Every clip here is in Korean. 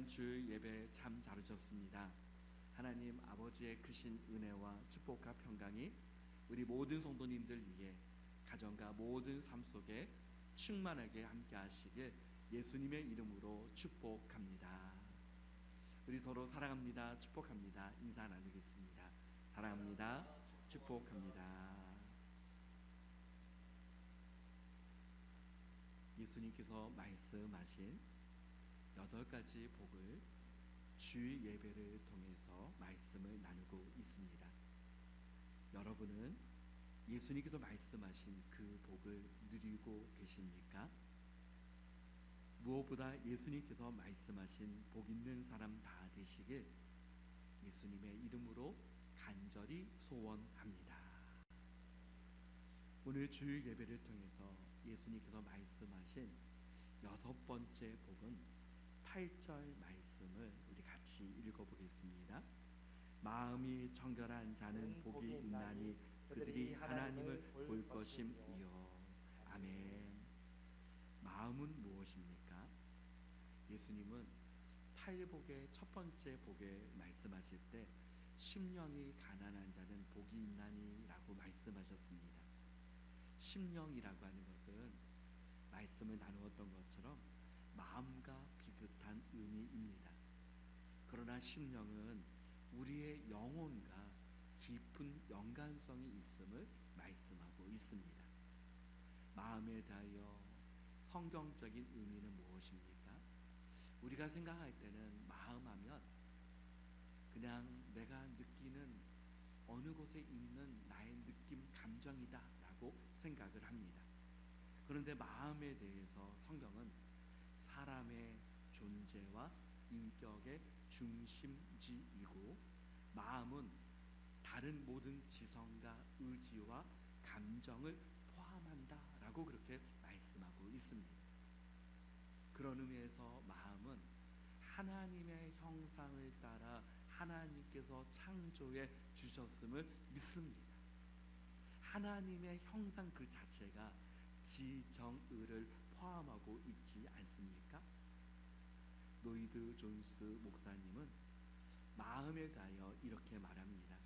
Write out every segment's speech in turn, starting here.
귀한 주일 예배 참 잘 오셨습니다. 하나님 아버지의 크신 은혜와 축복과 평강이 우리 모든 성도님들 위해 가정과 모든 삶 속에 충만하게 함께 하시길 예수님의 이름으로 축복합니다. 우리 서로 사랑합니다. 축복합니다. 인사 나누겠습니다. 사랑합니다. 축복합니다. 예수님께서 말씀하신 8가지 복을 주일 예배를 통해서 말씀을 나누고 있습니다. 여러분은 예수님께서 말씀하신 그 복을 누리고 계십니까? 무엇보다 예수님께서 말씀하신 복 있는 사람 다 되시길 예수님의 이름으로 간절히 소원합니다. 오늘 주일 예배를 통해서 예수님께서 말씀하신 6번째 복은 8절 말씀을 우리 같이 읽어보겠습니다. 마음이 청결한 자는 복이 있나니 그들이 하나님을 볼 것임이요. 아멘. 마음은 무엇입니까? 예수님은 8복의 첫 번째 복에 말씀하실 때 심령이 가난한 자는 복이 있나니 라고 말씀하셨습니다. 심령이라고 하는 것은 말씀을 나누었던 것처럼 마음과 비슷한 의미입니다. 그러나 심령은 우리의 영혼과 깊은 연관성이 있음을 말씀하고 있습니다. 마음에 대하여 성경적인 의미는 무엇입니까? 우리가 생각할 때는 마음하면 그냥 내가 느끼는 어느 곳에 있는 나의 느낌, 감정이다 라고 생각을 합니다. 그런데 마음에 대해서 성경은 사람의 존재와 인격의 중심지이고 마음은 다른 모든 지성과 의지와 감정을 포함한다 라고 그렇게 말씀하고 있습니다. 그런 의미에서 마음은 하나님의 형상을 따라 하나님께서 창조해 주셨음을 믿습니다. 하나님의 형상 그 자체가 지정의를 포함하고 있지 않습니까? 노이드 존스 목사님은 마음에 대하여 이렇게 말합니다.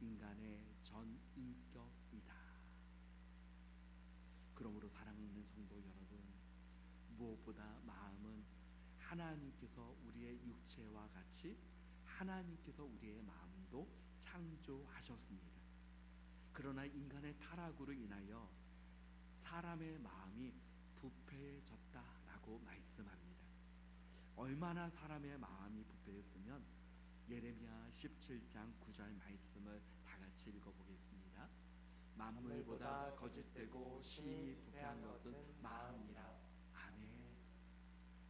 인간의 전인격이다. 그러므로 사랑하는 성도 여러분, 무엇보다 마음은 하나님께서 우리의 육체와 같이 하나님께서 우리의 마음도 창조하셨습니다. 그러나 인간의 타락으로 인하여 사람의 마음이 부패해졌다라고 말씀합니다. 얼마나 사람의 마음이 부패했으면 예레미야 17장 9절 말씀을 다 같이 읽어보겠습니다. 만물보다 거짓되고 심히 부패한 것은 마음이라. 아멘.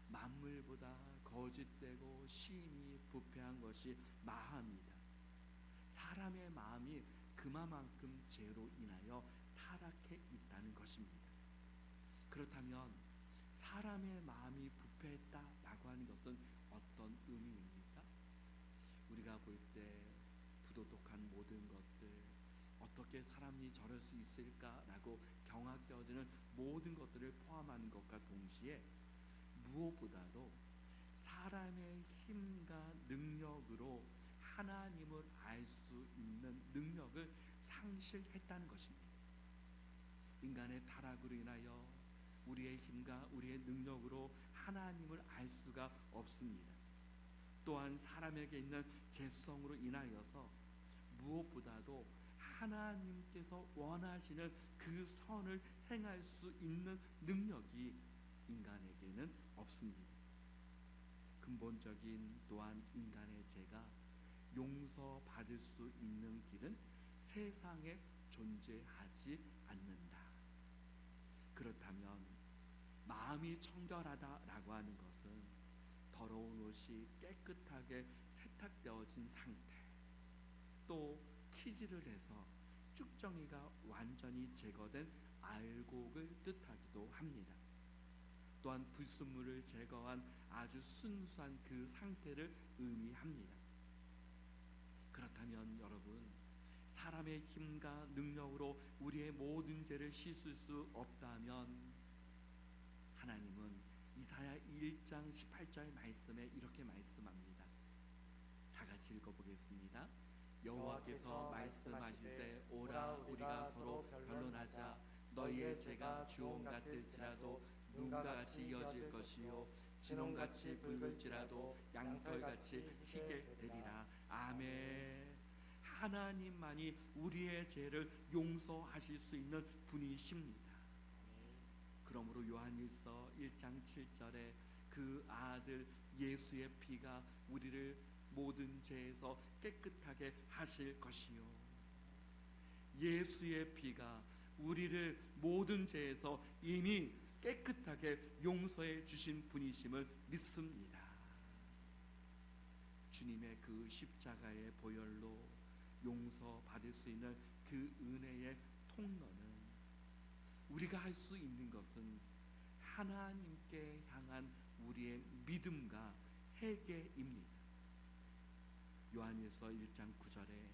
만물보다 거짓되고 심히 부패한 것이 마음이다. 사람의 마음이 그만큼 죄로 인하여 타락해 있다는 것입니다. 그렇다면 사람의 마음이 부패했다라고 하는 것은 어떤 의미입니까? 우리가 볼 때 부도덕한 모든 것들, 어떻게 사람이 저럴 수 있을까라고 경악되어지는 모든 것들을 포함하는 것과 동시에 무엇보다도 사람의 힘과 능력으로 하나님을 알 수 있는 능력을 상실했다는 것입니다. 인간의 타락으로 인하여 우리의 힘과 우리의 능력으로 하나님을 알 수가 없습니다. 또한 사람에게 있는 죄성으로 인하여서 무엇보다도 하나님께서 원하시는 그 선을 행할 수 있는 능력이 인간에게는 없습니다. 근본적인 또한 인간의 죄가 용서받을 수 있는 길은 세상에 존재하지 않는다. 그렇다면 마음이 청결하다라고 하는 것은 더러운 옷이 깨끗하게 세탁되어진 상태, 또 키질을 해서 쭉정이가 완전히 제거된 알곡을 뜻하기도 합니다. 또한 불순물을 제거한 아주 순수한 그 상태를 의미합니다. 그렇다면 여러분, 사람의 힘과 능력으로 우리의 모든 죄를 씻을 수 없다면 하나님은 이 이사야 1장 18절 말씀에 이렇게 말씀합니다. 다 같이 읽어보겠습니다. 여호와께서 말씀하실 때 오라 우리가 서로 변론하자. 너희의 죄가 주홍 같을지라도 눈과 같이 이어질 것이요 진홍같이 붉을지라도 양털같이 희게 되리라. 아멘. 하나님만이 우리의 죄를 용서하실 수 있는 분이십니다. 그러므로 요한일서 1장 7절에 그 아들 예수의 피가 우리를 모든 죄에서 깨끗하게 하실 것이요, 예수의 피가 우리를 모든 죄에서 이미 깨끗하게 용서해 주신 분이심을 믿습니다. 주님의 그 십자가의 보혈로 용서받을 수 있는 그 은혜의 통로는, 우리가 할 수 있는 것은 하나님께 향한 우리의 믿음과 회개입니다. 요한일서 1장 9절에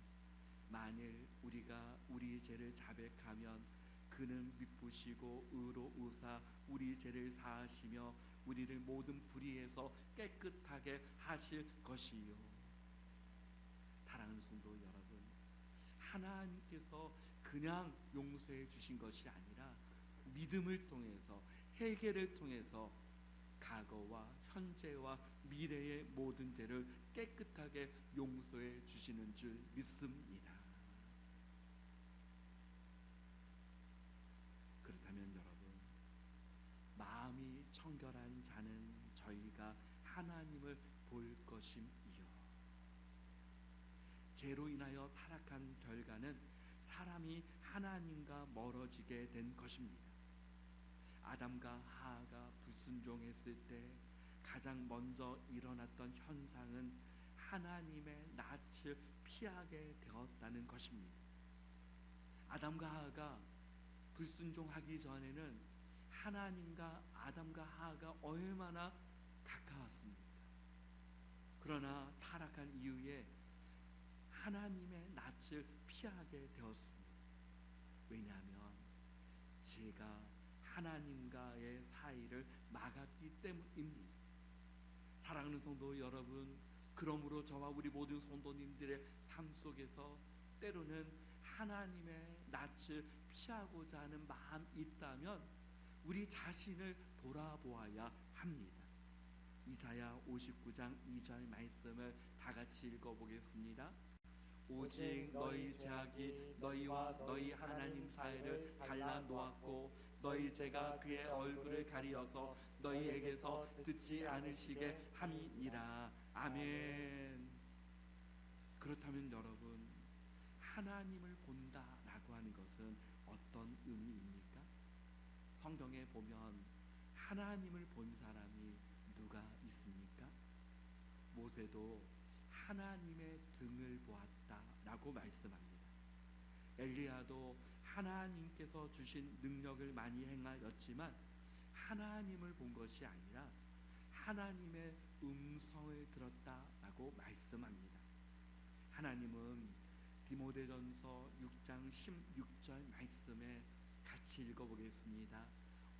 만일 우리가 우리 죄를 자백하면 그는 미쁘시고 의로우사 우리 죄를 사하시며 우리를 모든 불의에서 깨끗하게 하실 것이요. 사랑하는 성도 여러분, 하나님께서 그냥 용서해 주신 것이 아니라 믿음을 통해서, 회개를 통해서 과거와 현재와 미래의 모든 죄를 깨끗하게 용서해 주시는 줄 믿습니다. 그렇다면 여러분, 마음이 청결한 자는 저희가 하나님을 볼 것임이요. 죄로 인하여 타락한 결과는 사람이 하나님과 멀어지게 된 것입니다. 아담과 하와가 불순종했을 때 가장 먼저 일어났던 현상은 하나님의 낯을 피하게 되었다는 것입니다. 아담과 하와가 불순종하기 전에는 하나님과 아담과 하와가 얼마나 가까웠습니까? 그러나 타락한 이후에 하나님의 낯을 피하게 되었습니다. 왜냐하면 죄가 하나님과의 사이를 막았기 때문입니다. 사랑하는 성도 여러분, 그러므로 저와 우리 모든 성도님들의 삶 속에서 때로는 하나님의 낯을 피하고자 하는 마음이 있다면 우리 자신을 돌아보아야 합니다. 이사야 59장 2절 말씀을 다 같이 읽어보겠습니다. 오직 너희 죄악이 너희와 너희 하나님 사이를 갈라놓았고 너희 죄가 그의 얼굴을 가리어서 너희에게서 듣지 않으시게 함이니라. 아멘. 그렇다면 여러분, 하나님을 본다라고 하는 것은 어떤 의미입니까? 성경에 보면 하나님을 본 사람이 누가 있습니까? 모세도 하나님의 등을 보았다라고 말씀합니다. 엘리야도 하나님께서 주신 능력을 많이 행하였지만 하나님을 본 것이 아니라 하나님의 음성을 들었다라고 말씀합니다. 하나님은 디모데전서 6장 16절 말씀에 같이 읽어보겠습니다.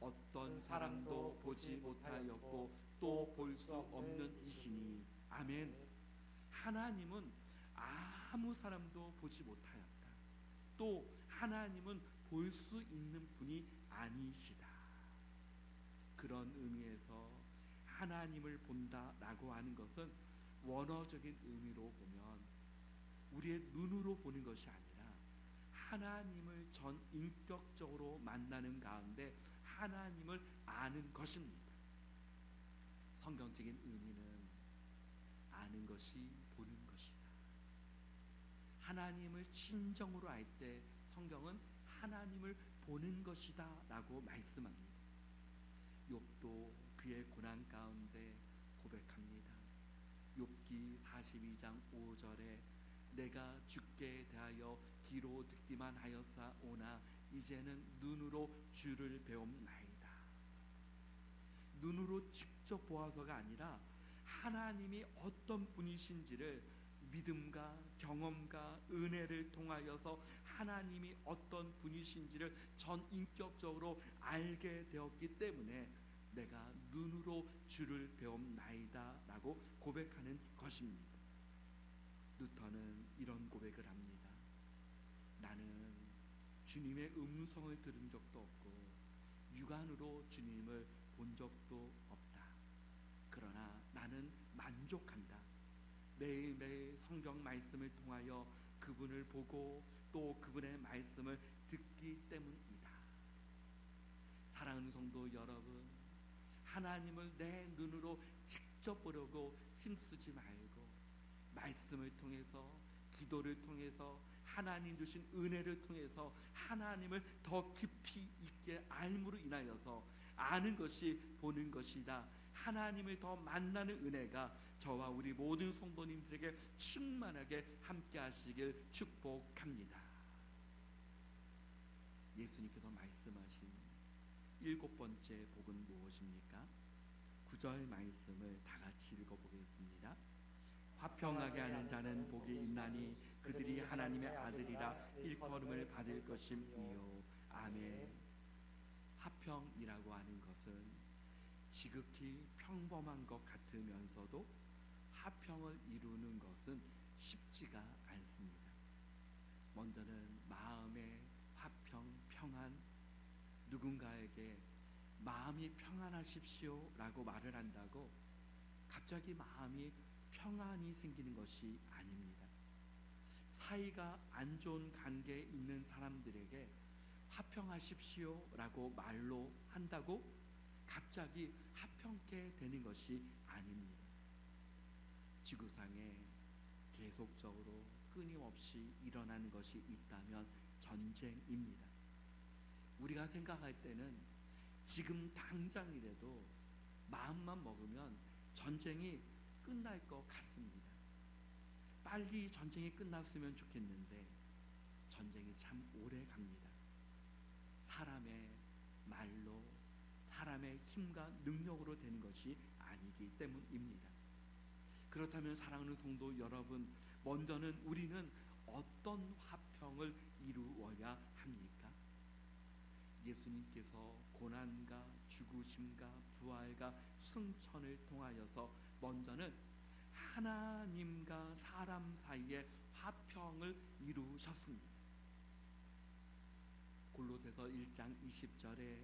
어떤 사람도 보지 못하였고 또 볼 수 없는 이시니. 아멘. 하나님은 아무 사람도 보지 못하였다. 또 하나님은 볼 수 있는 분이 아니시다. 그런 의미에서 하나님을 본다라고 하는 것은 원어적인 의미로 보면 우리의 눈으로 보는 것이 아니라 하나님을 전인격적으로 만나는 가운데 하나님을 아는 것입니다. 성경적인 의미는 아는 것이 보는 것이다. 하나님을 진정으로 알 때 성경은 하나님을 보는 것이다 라고 말씀합니다. 욥도 그의 고난 가운데 고백합니다. 욥기 42장 5절에 내가 주께 대하여 귀로 듣기만 하였사오나 이제는 눈으로 주를 배움나이다. 눈으로 직접 보아서가 아니라 하나님이 어떤 분이신지를 믿음과 경험과 은혜를 통하여서 하나님이 어떤 분이신지를 전인격적으로 알게 되었기 때문에 내가 눈으로 주를 배움나이다 라고 고백하는 것입니다. 루터는 이런 고백을 합니다. 나는 주님의 음성을 들은 적도 없고 육안으로 주님을 본 적도 없다. 그러나 나는 만족한다. 매일매일 성경 말씀을 통하여 그분을 보고 또 그분의 말씀을 듣기 때문이다. 사랑하는 성도 여러분, 하나님을 내 눈으로 직접 보려고 힘쓰지 말고 말씀을 통해서, 기도를 통해서, 하나님 주신 은혜를 통해서 하나님을 더 깊이 있게 알므로 인하여서 아는 것이 보는 것이다. 하나님을 더 만나는 은혜가 저와 우리 모든 성도님들에게 충만하게 함께 하시길 축복합니다. 예수님께서 말씀하신 7번째 복은 무엇입니까? 9절 말씀을 다 같이 읽어보겠습니다. 화평하게 하는 자는 복이 있나니 그들이 하나님의 아들이라 일컬음을 받을 것임이요. 아멘. 화평이라고 하는 것은 지극히 평범한 것 같으면서도 화평을 이루는 것은 쉽지가 않습니다. 먼저는 마음의 화평, 평안, 누군가에게 마음이 평안하십시오 라고 말을 한다고 갑자기 마음이 평안이 생기는 것이 아닙니다. 사이가 안 좋은 관계에 있는 사람들에게 화평하십시오 라고 말로 한다고 갑자기 화평케 되는 것이 아닙니다. 지구상에 계속적으로 끊임없이 일어나는 것이 있다면 전쟁입니다. 우리가 생각할 때는 지금 당장이라도 마음만 먹으면 전쟁이 끝날 것 같습니다. 빨리 전쟁이 끝났으면 좋겠는데 전쟁이 참 오래 갑니다. 사람의 말로, 사람의 힘과 능력으로 되는 것이 아니기 때문입니다. 그렇다면 사랑하는 성도 여러분, 먼저는 우리는 어떤 화평을 이루어야 합니까? 예수님께서 고난과 죽으심과 부활과 승천을 통하여서 먼저는 하나님과 사람 사이에 화평을 이루셨습니다. 골로새서 1장 20절에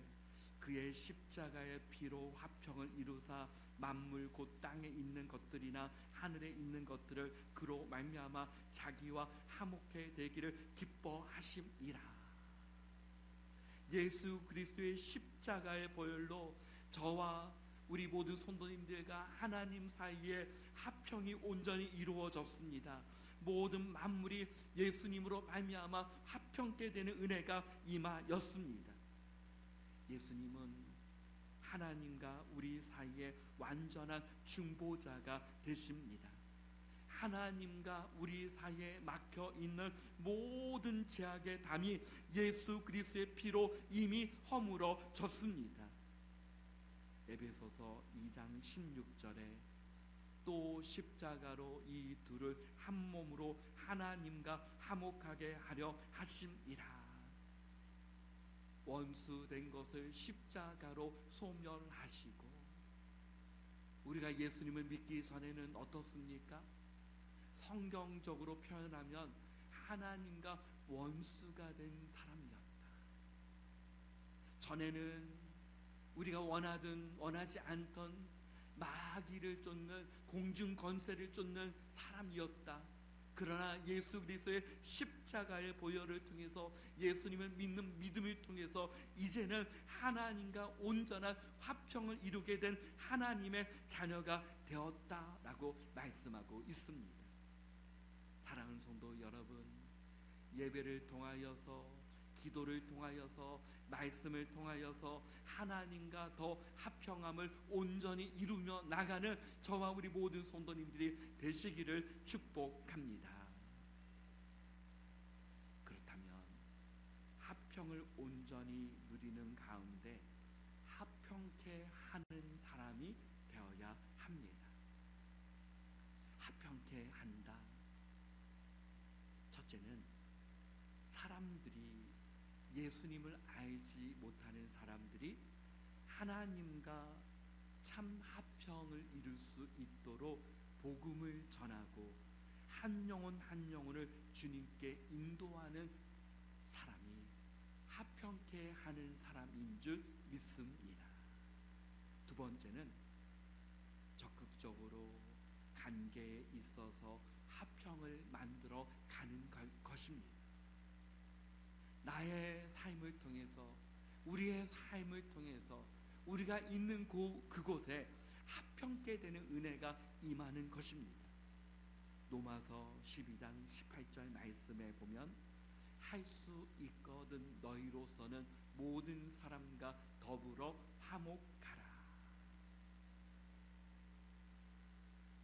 그의 십자가의 피로 화평을 이루사 만물 곧 땅에 있는 것들이나 하늘에 있는 것들을 그로 말미암아 자기와 화목해 되기를 기뻐하심이라. 예수 그리스도의 십자가의 보혈로 저와 우리 모든 성도님들과 하나님 사이에 화평이 온전히 이루어졌습니다. 모든 만물이 예수님으로 말미암아 화평케 되는 은혜가 임하였습니다. 예수님은 하나님과 우리 사이에 완전한 중보자가 되십니다. 하나님과 우리 사이에 막혀 있는 모든 죄악의 담이 예수 그리스도의 피로 이미 허물어졌습니다. 에베소서 2장 16절에 또 십자가로 이 둘을 한 몸으로 하나님과 화목하게 하려 하심이라. 원수된 것을 십자가로 소멸하시고, 우리가 예수님을 믿기 전에는 어떻습니까? 성경적으로 표현하면 하나님과 원수가 된 사람이었다. 전에는 우리가 원하든 원하지 않던 마귀를 쫓는 공중 권세를 쫓는 사람이었다. 그러나 예수 그리스도의 십자가의 보혈을 통해서, 예수님을 믿는 믿음을 통해서 이제는 하나님과 온전한 화평을 이루게 된 하나님의 자녀가 되었다라고 말씀하고 있습니다. 사랑하는 성도 여러분, 예배를 통하여서, 기도를 통하여서, 말씀을 통하여서 하나님과 더 화평함을 온전히 이루며 나가는 저와 우리 모든 성도님들이 되시기를 축복합니다. 그렇다면 화평을 온전히 누리는 가운데 화평케 하는 사람이 되어야 합니다. 화평케 한다. 첫째는 사람들이, 예수님을 알지 못하는 사람들이 하나님과 참 화평을 이룰 수 있도록 복음을 전하고 한 영혼 한 영혼을 주님께 인도하는 사람이 화평케 하는 사람인 줄 믿습니다. 두 번째는 적극적으로 관계에 있어서 화평을 만들어 가는 것입니다. 나의 삶을 통해서, 우리의 삶을 통해서 우리가 있는 그곳에 화평케 되는 은혜가 임하는 것입니다. 로마서 12장 18절 말씀에 보면 할 수 있거든 너희로서는 모든 사람과 더불어 화목하라.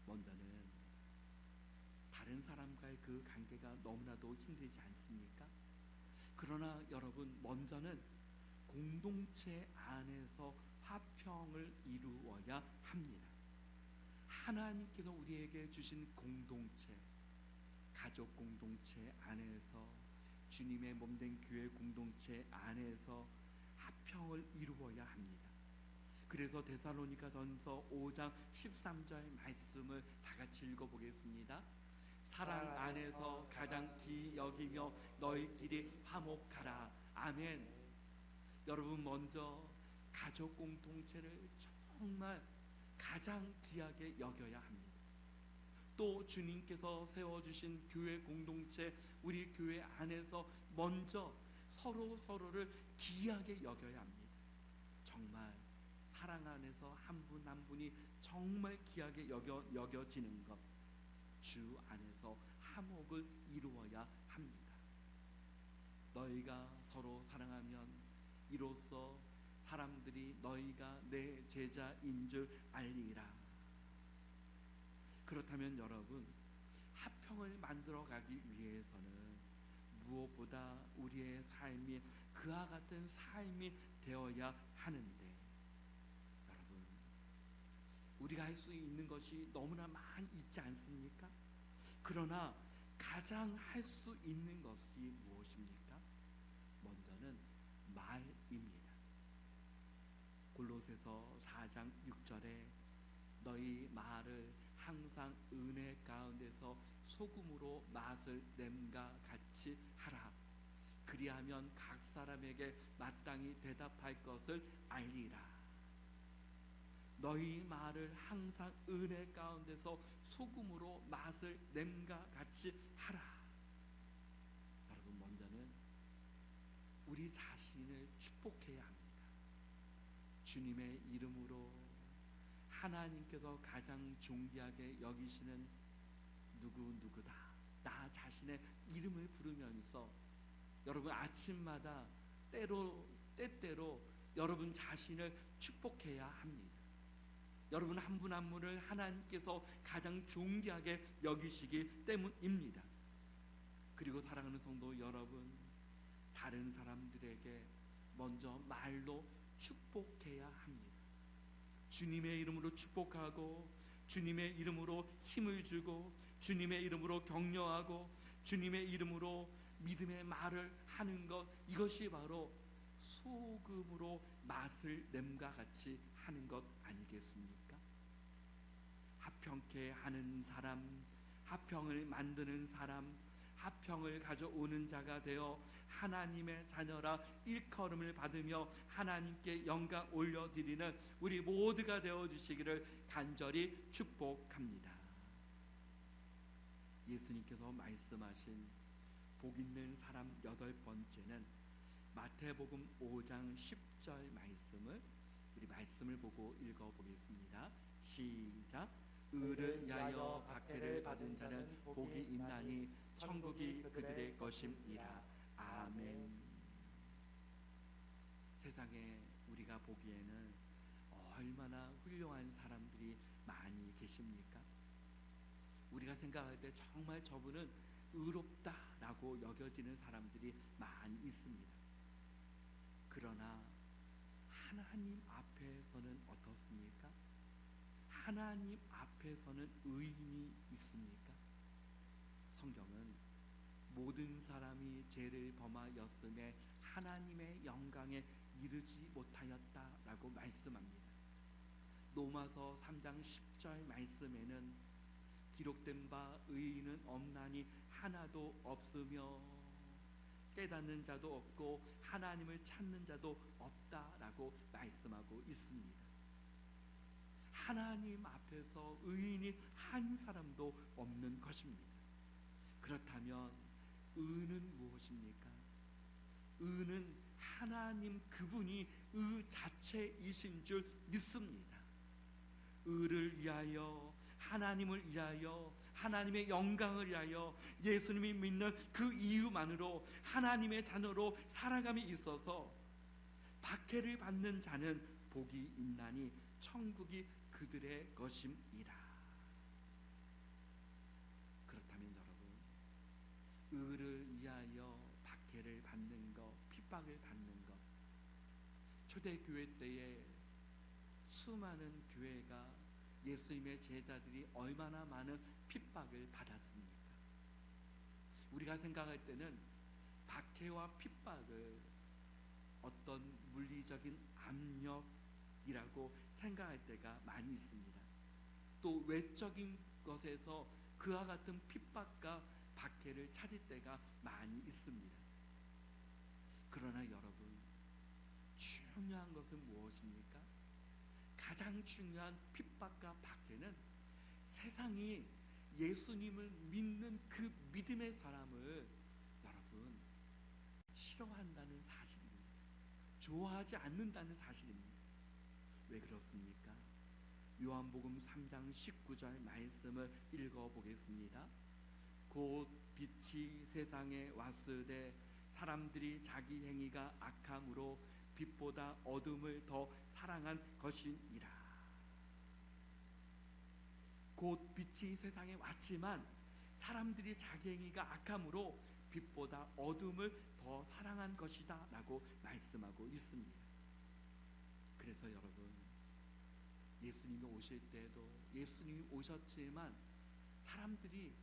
먼저는 다른 사람과의 그 관계가 너무나도 힘들지 않습니까? 그러나 여러분, 먼저는 공동체 안에서 화평을 이루어야 합니다. 하나님께서 우리에게 주신 공동체, 가족 공동체 안에서, 주님의 몸된 교회 공동체 안에서 화평을 이루어야 합니다. 그래서 데살로니가전서 5장 13절 말씀을 다 같이 읽어보겠습니다. 사랑 안에서 가장 귀히 여기며 너희끼리 화목하라. 아멘. 여러분, 먼저 가족 공동체를 정말 가장 귀하게 여겨야 합니다. 또 주님께서 세워주신 교회 공동체, 우리 교회 안에서 먼저 서로를 귀하게 여겨야 합니다. 정말 사랑 안에서 한 분 한 분이 정말 귀하게 여겨지는 것, 주 안에서 화목을 이루어야 합니다. 너희가 서로 사랑하면 이로써 사람들이 너희가 내 제자인 줄 알리라. 그렇다면 여러분, 화평을 만들어가기 위해서는 무엇보다 우리의 삶이 그와 같은 삶이 되어야 하는데, 여러분, 우리가 할 수 있는 것이 너무나 많이 있지 않습니까? 그러나 가장 할 수 있는 것이 무엇입니까? 먼저는 말입니다. 골로새서 4장 6절에 너희 말을 항상 은혜 가운데서 소금으로 맛을 냄과 같이 하라. 그리하면 각 사람에게 마땅히 대답할 것을 알리라. 너희 말을 항상 은혜 가운데서 소금으로 맛을 냄과 같이 하라. 여러분, 먼저는 우리 자신을 축복해야 합니다. 주님의 이름으로 하나님께서 가장 존귀하게 여기시는 누구다, 나 자신의 이름을 부르면서 여러분, 아침마다 때때로 여러분 자신을 축복해야 합니다. 여러분 한 분 한 분을 하나님께서 가장 존귀하게 여기시기 때문입니다. 그리고 사랑하는 성도 여러분, 다른 사람들에게 먼저 말로 축복해야 합니다. 주님의 이름으로 축복하고, 주님의 이름으로 힘을 주고, 주님의 이름으로 격려하고, 주님의 이름으로 믿음의 말을 하는 것, 이것이 바로 소금으로 맛을 냄과 같이 하는 것 아니겠습니까? 화평케 하는 사람, 화평을 만드는 사람, 화평을 가져오는 자가 되어 하나님의 자녀라 일컬음을 받으며 하나님께 영광 올려드리는 우리 모두가 되어주시기를 간절히 축복합니다. 예수님께서 말씀하신 복 있는 사람 8번째는 마태복음 5장 10절 말씀을, 우리 말씀을 보고 읽어보겠습니다. 시작. 의를 위하여 박해를 받은 자는 복이 있나니 천국이 그들의 것임이라. 아멘. 세상에 우리가 보기에는 얼마나 훌륭한 사람들이 많이 계십니까? 우리가 생각할 때 정말 저분은 의롭다라고 여겨지는 사람들이 많이 있습니다. 그러나 하나님 앞에서는 어떻습니까? 하나님 앞에서는 의인이 있습니까? 성경은 모든 사람이 죄를 범하였음에 하나님의 영광에 이르지 못하였다라고 말씀합니다. 로마서 3장 10절 말씀에는 기록된 바 의인은 없나니 하나도 없으며 깨닫는 자도 없고 하나님을 찾는 자도 없다라고 말씀하고 있습니다. 하나님 앞에서 의인이 한 사람도 없는 것입니다. 그렇다면 의는 무엇입니까? 의는 하나님 그분이 의 자체이신 줄 믿습니다. 의를 위하여, 하나님을 위하여, 하나님의 영광을 위하여 예수님이 믿는 그 이유만으로 하나님의 자녀로 살아감이 있어서 박해를 받는 자는 복이 있나니 천국이 그들의 것임이라. 그렇다면 여러분, 의를 위하여 박해를 받는 것, 핍박을 받는 것, 초대교회 때에 수많은 교회가 예수님의 제자들이 얼마나 많은 핍박을 받았습니까? 우리가 생각할 때는 박해와 핍박을 어떤 물리적인 압력이라고 생각할 때가 많이 있습니다. 또 외적인 것에서 그와 같은 핍박과 박해를 찾을 때가 많이 있습니다. 그러나 여러분, 중요한 것은 무엇입니까? 가장 중요한 핍박과 박해는 세상이 예수님을 믿는 그 믿음의 사람을 여러분 싫어한다는 사실입니다. 좋아하지 않는다는 사실입니다. 왜 그렇습니까? 요한복음 3장 19절 말씀을 읽어보겠습니다. 곧 빛이 세상에 왔으되 사람들이 자기 행위가 악함으로 빛보다 어둠을 더 사랑한 것이니라. 곧 빛이 세상에 왔지만 사람들이 자기 행위가 악함으로 빛보다 어둠을 더 사랑한 것이다 라고 말씀하고 있습니다. 그래서 여러분, 예수님이 오실 때도 예수님이 오셨지만 사람들이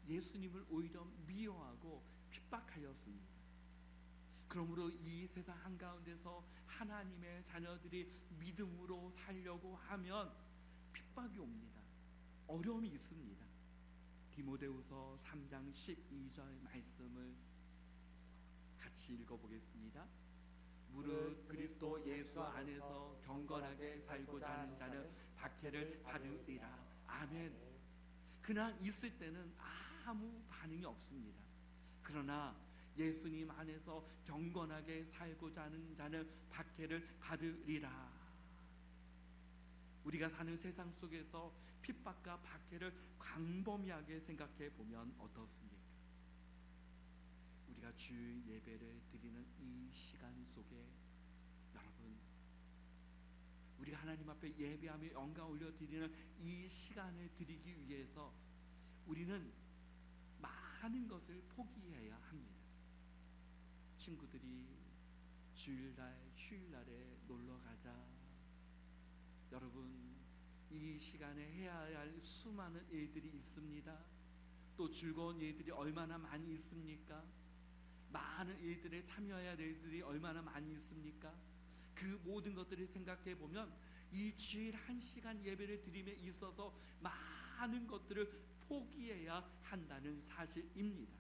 예수님을 오히려 미워하고 핍박하였습니다. 그러므로 이 세상 한가운데서 하나님의 자녀들이 믿음으로 살려고 하면 핍박이 옵니다. 어려움이 있습니다. 디모데후서 3장 12절 말씀을 같이 읽어보겠습니다. 무릇 그리스도 예수 안에서 경건하게 살고자 하는 자는 박해를 받으리라. 아멘. 그냥 있을 때는 아무 반응이 없습니다. 그러나 예수님 안에서 경건하게 살고자 하는 자는 박해를 받으리라. 우리가 사는 세상 속에서 핍박과 박해를 광범위하게 생각해 보면 어떻습니까? 우리가 주일 예배를 드리는 이 시간 속에 여러분, 우리가 하나님 앞에 예배하며 영광 올려드리는 이 시간을 드리기 위해서 우리는 많은 것을 포기해야 합니다. 친구들이 주일날, 휴일날에 놀러가자. 여러분, 이 시간에 해야 할 수많은 일들이 있습니다. 또 즐거운 일들이 얼마나 많이 있습니까? 많은 일들에 참여해야 될 일들이 얼마나 많이 있습니까? 그 모든 것들을 생각해 보면 이 주일 1시간 예배를 드림에 있어서 많은 것들을 포기해야 한다는 사실입니다.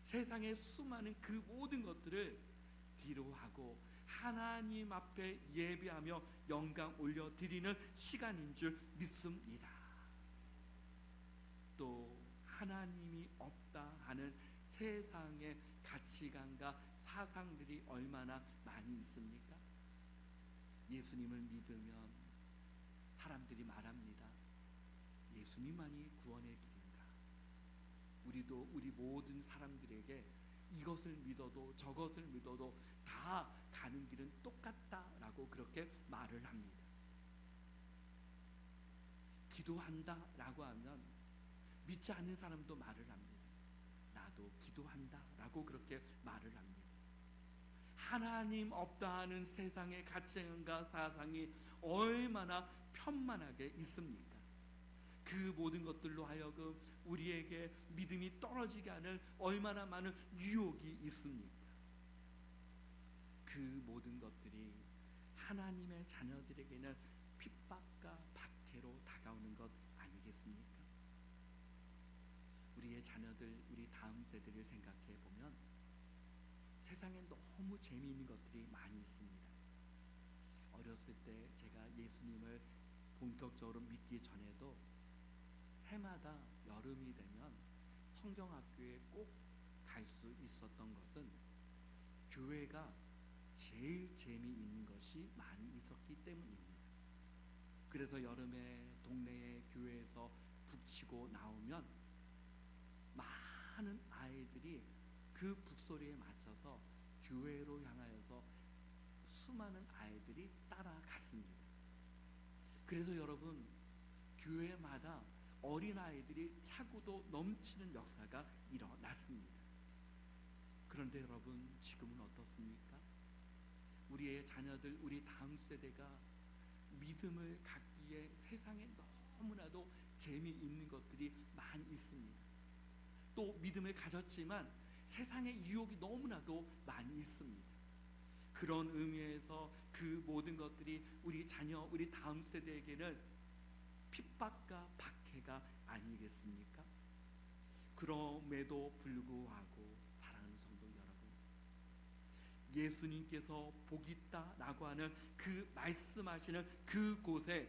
세상의 수많은 그 모든 것들을 뒤로 하고 하나님 앞에 예배하며 영광 올려드리는 시간인 줄 믿습니다. 또 하나님이 없다 하는 세상의 가치관과 사상들이 얼마나 많이 있습니까? 예수님을 믿으면 사람들이 말합니다. 예수님만이 구원의 길인가? 우리도 우리 모든 사람들에게 이것을 믿어도 저것을 믿어도 다 가는 길은 똑같다라고 그렇게 말을 합니다. 기도한다라고 하면 믿지 않는 사람도 말을 합니다. 나도 기도한다라고 그렇게 말을 합니다. 하나님 없다 하는 세상의 가치관과 사상이 얼마나 편만하게 있습니까? 그 모든 것들로 하여금 우리에게 믿음이 떨어지게 하는 얼마나 많은 유혹이 있습니까? 그 그 모든 것들이 하나님의 자녀들에게는 핍박과 박해로 다가오는 것 아니겠습니까? 우리의 자녀들, 우리 다음 세대를 생각해 보면 세상에 너무 재미있는 것들이 많이 있습니다. 어렸을 때 제가 예수님을 본격적으로 믿기 전에도 해마다 여름이 되면 성경학교에 꼭 갈 수 있었던 것은 교회가 제일 재미있는 것이 많이 있었기 때문입니다. 그래서 여름에 동네의 교회에서 북치고 나오면 많은 아이들이 그 북소리에 맞춰서 교회로 향하여서 수많은 아이들이 따라갔습니다. 그래서 여러분, 교회마다 어린아이들이 차고도 넘치는 역사가 일어났습니다. 그런데 여러분, 지금은 어떻습니까? 우리의 자녀들, 우리 다음 세대가 믿음을 갖기에 세상에 너무나도 재미있는 것들이 많이 있습니다. 또 믿음을 가졌지만 세상의 유혹이 너무나도 많이 있습니다. 그런 의미에서 그 모든 것들이 우리 자녀, 우리 다음 세대에게는 핍박과 박해가 아니겠습니까? 그럼에도 불구하고 사랑하는 성도 여러분, 예수님께서 복 있다라고 하는 그 말씀하시는 그곳에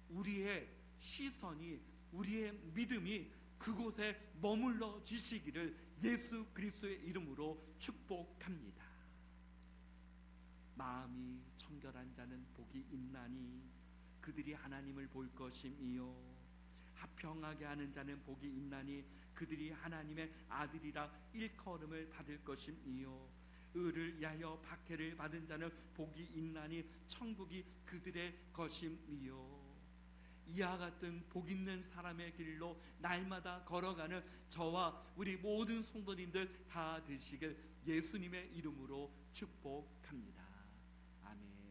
우리의 시선이, 우리의 믿음이 그곳에 머물러 주시기를 예수 그리스도의 이름으로 축복합니다. 마음이 청결한 자는 복이 있나니 그들이 하나님을 볼 것임이요, 합평하게 하는 자는 복이 있나니 그들이 하나님의 아들이라 일컬음을 받을 것임이요, 의를 위하여 박해를 받은 자는 복이 있나니 천국이 그들의 것임이요. 이와 같은 복 있는 사람의 길로 날마다 걸어가는 저와 우리 모든 성도님들 다 되시길 예수님의 이름으로 축복합니다. 아멘.